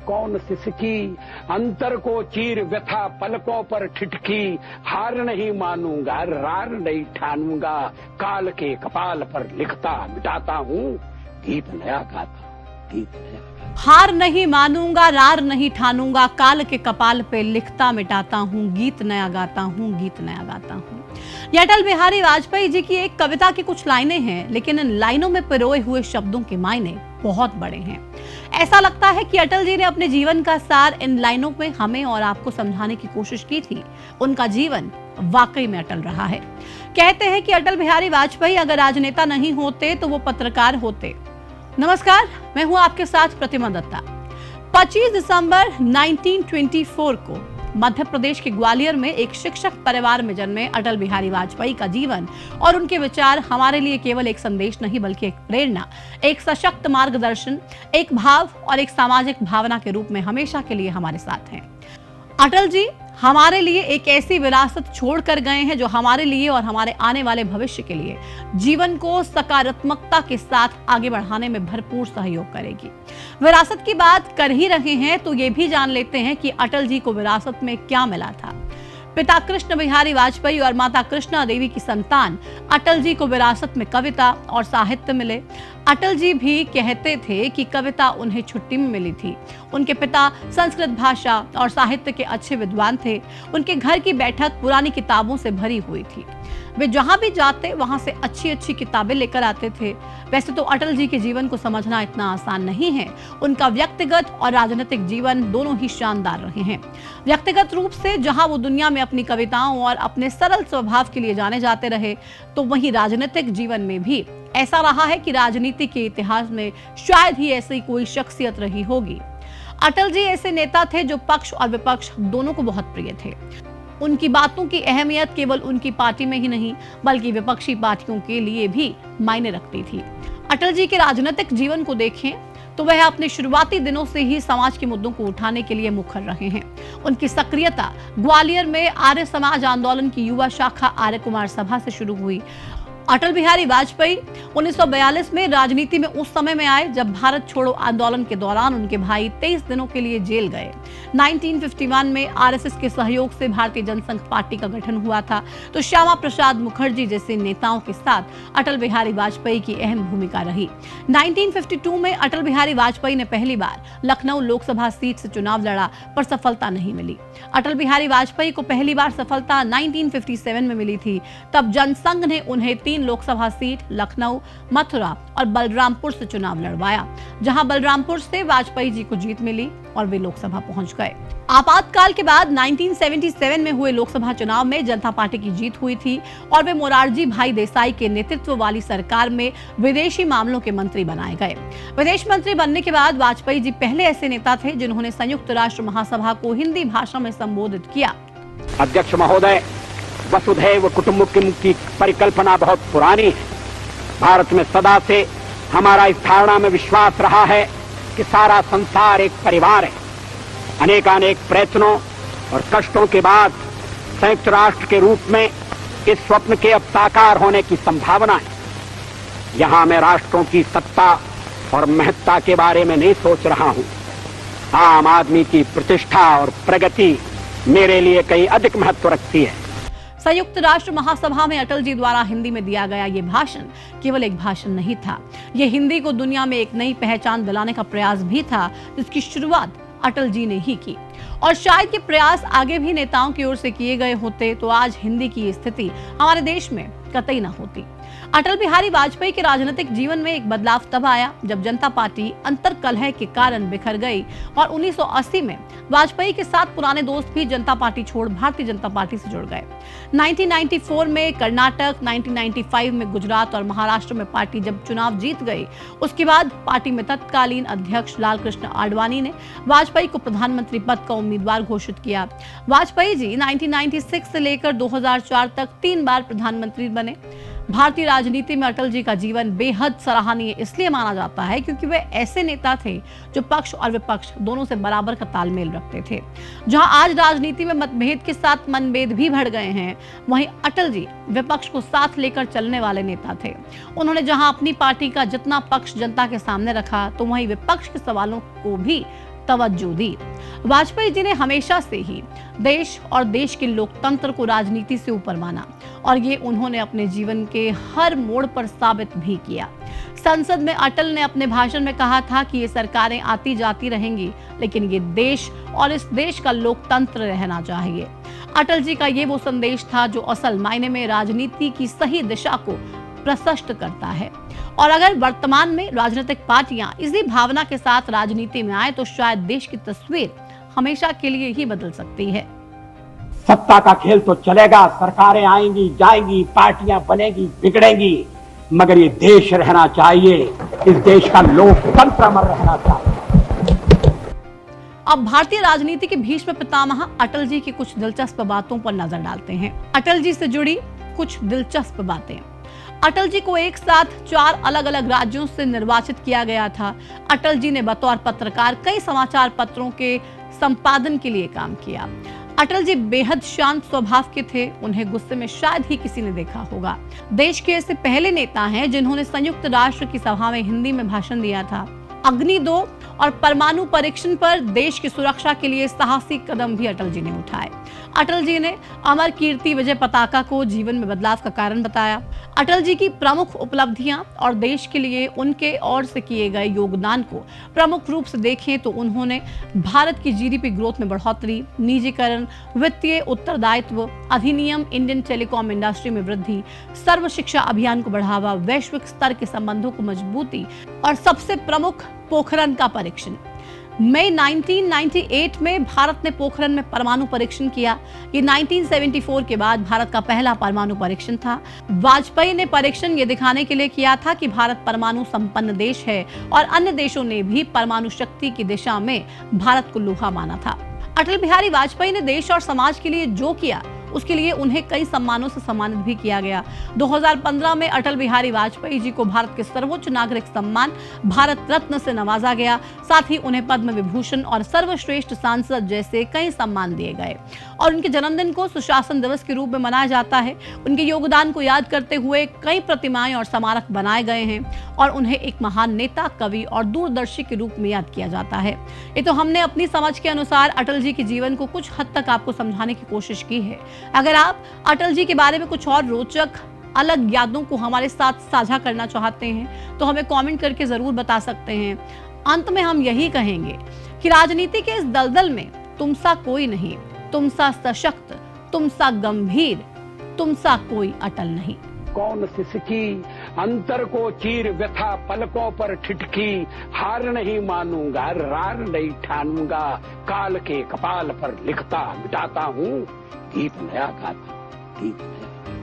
कौन सिसकी, अंतर को चीर व्यथा पलकों पर ठिठकी, हार नहीं मानूंगा रार नहीं ठानूंगा, काल के कपाल पर लिखता मिटाता हूँ, गीत नया गाता हूँ, गीत नया। हार नहीं मानूंगा रार नहीं ठानूंगा, काल के कपाल पे लिखता मिटाता हूँ, गीत नया गाता हूँ, गीत नया गाता हूँ। ये अटल बिहारी वाजपेयी जी की एक कविता की कुछ लाइनें हैं, लेकिन इन लाइनों में पिरोए हुए शब्दों के मायने बहुत बड़े हैं। ऐसा लगता है कि अटल जी ने अपने जीवन का सार इन लाइनों में हमें और आपको समझाने की कोशिश की थी। उनका जीवन वाकई में अटल रहा है। कहते हैं कि अटल बिहारी वाजपेयी अगर राजनेता नहीं होते तो वो पत्रकार होते। नमस्कार, मैं हूं आपके साथ प्रतिमा दत्ता। 25 दिसंबर 1924 को मध्य प्रदेश के ग्वालियर में एक शिक्षक परिवार में जन्मे अटल बिहारी वाजपेयी का जीवन और उनके विचार हमारे लिए केवल एक संदेश नहीं बल्कि एक प्रेरणा, एक सशक्त मार्गदर्शन, एक भाव और एक सामाजिक भावना के रूप में हमेशा के लिए हमारे साथ हैं। अटल जी हमारे लिए एक ऐसी विरासत छोड़ कर गए हैं जो हमारे लिए और हमारे आने वाले भविष्य के लिए जीवन को सकारात्मकता के साथ आगे बढ़ाने में भरपूर सहयोग करेगी। विरासत की बात कर ही रहे हैं तो ये भी जान लेते हैं कि अटल जी को विरासत में क्या मिला था। पिता कृष्ण बिहारी वाजपेयी और माता कृष्णा देवी की संतान अटल जी को विरासत में कविता और साहित्य मिले। अटल जी भी कहते थे कि कविता उन्हें छुट्टी में मिली थी। उनके पिता संस्कृत भाषा और साहित्य के अच्छे विद्वान थे। उनके घर की बैठक पुरानी किताबों से भरी हुई थी। वे जहां भी जाते वहां से अच्छी अच्छी किताबें लेकर आते थे। वैसे तो अटल जी के जीवन को समझना इतना आसान नहीं है। उनका व्यक्तिगत और राजनीतिक जीवन दोनों ही शानदार रहे हैं। व्यक्तिगत रूप से जहां वो दुनिया में अपनी कविताओं और अपने सरल स्वभाव के लिए जाने जाते रहे, तो वहीं राजनीतिक जीवन में भी ऐसा रहा है कि राजनीति के इतिहास में शायद ही ऐसी कोई शख्सियत रही होगी। अटल जी ऐसे नेता थे जो पक्ष और विपक्ष दोनों को बहुत प्रिय थे। उनकी बातों की अहमियत केवल उनकी पार्टी में ही नहीं बल्कि विपक्षी पार्टियों के लिए भी मायने रखती थी। अटल जी के राजनीतिक जीवन को देखें तो वह अपने शुरुआती दिनों से ही समाज के मुद्दों को उठाने के लिए मुखर रहे हैं। उनकी सक्रियता ग्वालियर में आर्य समाज आंदोलन की युवा शाखा आर्य कुमार सभा से शुरू हुई। अटल बिहारी वाजपेयी 1942 में राजनीति में उस समय में आए जब भारत छोड़ो आंदोलन के दौरान उनके भाई 23 दिनों के लिए जेल गए। 1951 में आरएसएस के सहयोग से भारतीय जनसंघ पार्टी का गठन हुआ था, तो श्यामा प्रसाद मुखर्जी जैसे नेताओं के साथ अटल बिहारी वाजपेयी की अहम भूमिका रही। 1952 में अटल बिहारी वाजपेयी ने पहली बार लखनऊ लोकसभा सीट से चुनाव लड़ा पर सफलता नहीं मिली। अटल बिहारी वाजपेयी को पहली बार सफलता 1957 में मिली थी। तब जनसंघ ने उन्हें 3 लोकसभा सीट लखनऊ, मथुरा और बलरामपुर से चुनाव लड़वाया, जहां बलरामपुर से वाजपेयी जी को जीत मिली और वे लोकसभा पहुंच गए। आपातकाल के बाद 1977 में हुए लोकसभा चुनाव में जनता पार्टी की जीत हुई थी और वे मोरारजी भाई देसाई के नेतृत्व वाली सरकार में विदेशी मामलों के मंत्री बनाए गए। विदेश मंत्री बनने के बाद वाजपेयी जी पहले ऐसे नेता थे जिन्होंने संयुक्त राष्ट्र महासभा को हिंदी भाषा में संबोधित किया। अध्यक्ष महोदय, वसुधैव कुटुंबकम की परिकल्पना बहुत पुरानी है। भारत में सदा से हमारा इस धारणा में विश्वास रहा है कि सारा संसार एक परिवार है। अनेकानेक प्रयत्नों और कष्टों के बाद संयुक्त राष्ट्र के रूप में इस स्वप्न के अब साकार होने की संभावना है। यहां मैं राष्ट्रों की सत्ता और महत्ता के बारे में नहीं सोच रहा हूं। आम आदमी की प्रतिष्ठा और प्रगति मेरे लिए कहीं अधिक महत्व रखती है। संयुक्त राष्ट्र महासभा में अटल जी द्वारा हिंदी में दिया गया ये भाषण केवल एक भाषण नहीं था, ये हिंदी को दुनिया में एक नई पहचान दिलाने का प्रयास भी था, जिसकी शुरुआत अटल जी ने ही की। और शायद ये प्रयास आगे भी नेताओं की ओर से किए गए होते तो आज हिंदी की स्थिति हमारे देश में कतई न होती। अटल बिहारी वाजपेयी के राजनीतिक जीवन में एक बदलाव तब आया जब जनता पार्टी अंतर्कलह के कारण बिखर गई और 1980 में वाजपेयी के साथ पुराने दोस्त भी जनता पार्टी छोड़ भारतीय जनता पार्टी से जुड़ गए। 1994 में कर्नाटक, 1995 में गुजरात और महाराष्ट्र में पार्टी जब चुनाव जीत गई, उसके बाद पार्टी में तत्कालीन अध्यक्ष लालकृष्ण आडवाणी ने वाजपेयी को प्रधानमंत्री पद का उम्मीदवार घोषित किया। वाजपेयी जी 1996 से लेकर 2004 तक 3 बार प्रधानमंत्री बने। भारतीय राजनीति में अटल जी का जीवन बेहद सराहनीय इसलिए माना जाता है क्योंकि वे ऐसे नेता थे जो पक्ष और विपक्ष दोनों से बराबर का तालमेल रखते थे। जहां आज राजनीति में मतभेद के साथ मनभेद भी बढ़ गए हैं, वहीं अटल जी विपक्ष को साथ लेकर चलने वाले नेता थे। उन्होंने जहां अपनी पार्टी का जितना पक्ष जनता के सामने रखा, तो वहीं विपक्ष के सवालों को भी तवज्जो दी। वाजपेयी जी ने हमेशा से ही देश और देश के लोकतंत्र को राजनीति से ऊपर माना और ये उन्होंने अपने जीवन के हर मोड़ पर साबित भी किया। संसद में अटल ने अपने भाषण में कहा था कि ये सरकारें आती जाती रहेंगी, लेकिन ये देश और इस देश का लोकतंत्र रहना चाहिए। अटल जी का ये वो संदेश था जो असल मायने में राजनीति की सही दिशा को प्रशस्त करता है। और अगर वर्तमान में राजनीतिक पार्टियां इसी भावना के साथ राजनीति में आए तो शायद देश की तस्वीर हमेशा के लिए ही बदल सकती है। सत्ता का खेल तो चलेगा, सरकारें आएंगी जाएंगी, पार्टियां बनेगी बिगड़ेंगी, मगर ये देश रहना चाहिए, इस देश का लोकतंत्र अमर रहना चाहिए। अब भारतीय राजनीति के भीष्म पितामह अटल जी की कुछ दिलचस्प बातों पर नजर डालते हैं। अटल जी से जुड़ी कुछ दिलचस्प बातें। अटल जी को एक साथ 4 अलग अलग राज्यों से निर्वाचित किया गया था। अटल जी ने बतौर पत्रकार कई समाचार पत्रों के संपादन के लिए काम किया। अटल जी बेहद शांत स्वभाव के थे, उन्हें गुस्से में शायद ही किसी ने देखा होगा। देश के ऐसे पहले नेता हैं जिन्होंने संयुक्त राष्ट्र की सभा में हिंदी में भाषण दिया था। अग्नि 2 और परमाणु परीक्षण पर देश की सुरक्षा के लिए साहसी कदम भी अटल जी ने उठाए। अटल जी ने अमर कीर्ति विजय पताका को जीवन में बदलाव का कारण बताया। अटल जी की प्रमुख उपलब्धियां और देश के लिए उनके ओर से किए गए योगदान को प्रमुख रूप से देखें तो उन्होंने भारत की जीडीपी ग्रोथ में बढ़ोतरी, निजीकरण, वित्तीय उत्तरदायित्व अधिनियम, इंडियन टेलीकॉम इंडस्ट्री में वृद्धि, सर्व शिक्षा अभियान को बढ़ावा, वैश्विक स्तर के संबंधों को मजबूती और सबसे प्रमुख पोखरण का परीक्षण। मई 1998 में भारत ने पोखरण में परमाणु परीक्षण किया। ये 1974 के बाद भारत का पहला परमाणु परीक्षण था। वाजपेयी ने परीक्षण ये दिखाने के लिए किया था कि भारत परमाणु संपन्न देश है और अन्य देशों ने भी परमाणु शक्ति की दिशा में भारत को लोहा माना था। अटल बिहारी वाजपेयी ने देश और समाज के लिए जो किया उसके लिए उन्हें कई सम्मानों से सम्मानित भी किया गया। 2015 में अटल बिहारी वाजपेयी जी को भारत के सर्वोच्च नागरिक सम्मान भारत रत्न से नवाजा गया। साथ ही उन्हें पद्म विभूषण और सर्वश्रेष्ठ सांसद जैसे कई सम्मान दिए गए और उनके जन्मदिन को सुशासन दिवस के रूप में मनाया जाता है। उनके योगदान को याद करते हुए कई प्रतिमाएं और स्मारक बनाए गए हैं और उन्हें एक महान नेता, कवि और दूरदर्शी के रूप में याद किया जाता है। ये तो हमने अपनी समझ के अनुसार अटल जी के जीवन को कुछ हद तक आपको समझाने की कोशिश की है। अगर आप अटल जी के बारे में कुछ और रोचक अलग यादों को हमारे साथ साझा करना चाहते हैं तो हमें कमेंट करके जरूर बता सकते हैं। अंत में हम यही कहेंगे कि राजनीति के इस दलदल में तुम सा कोई नहीं, तुम सा सशक्त, तुम सा गंभीर, तुम सा कोई अटल नहीं। कौन सिसकी अंतर को चीर व्यथा पलकों पर ठिठकी, हार नहीं मानूंगा रार नहीं ठानूंगा, काल के कपाल पर लिखता मिटाता हूँ, गीत नया गाता, गीत नया।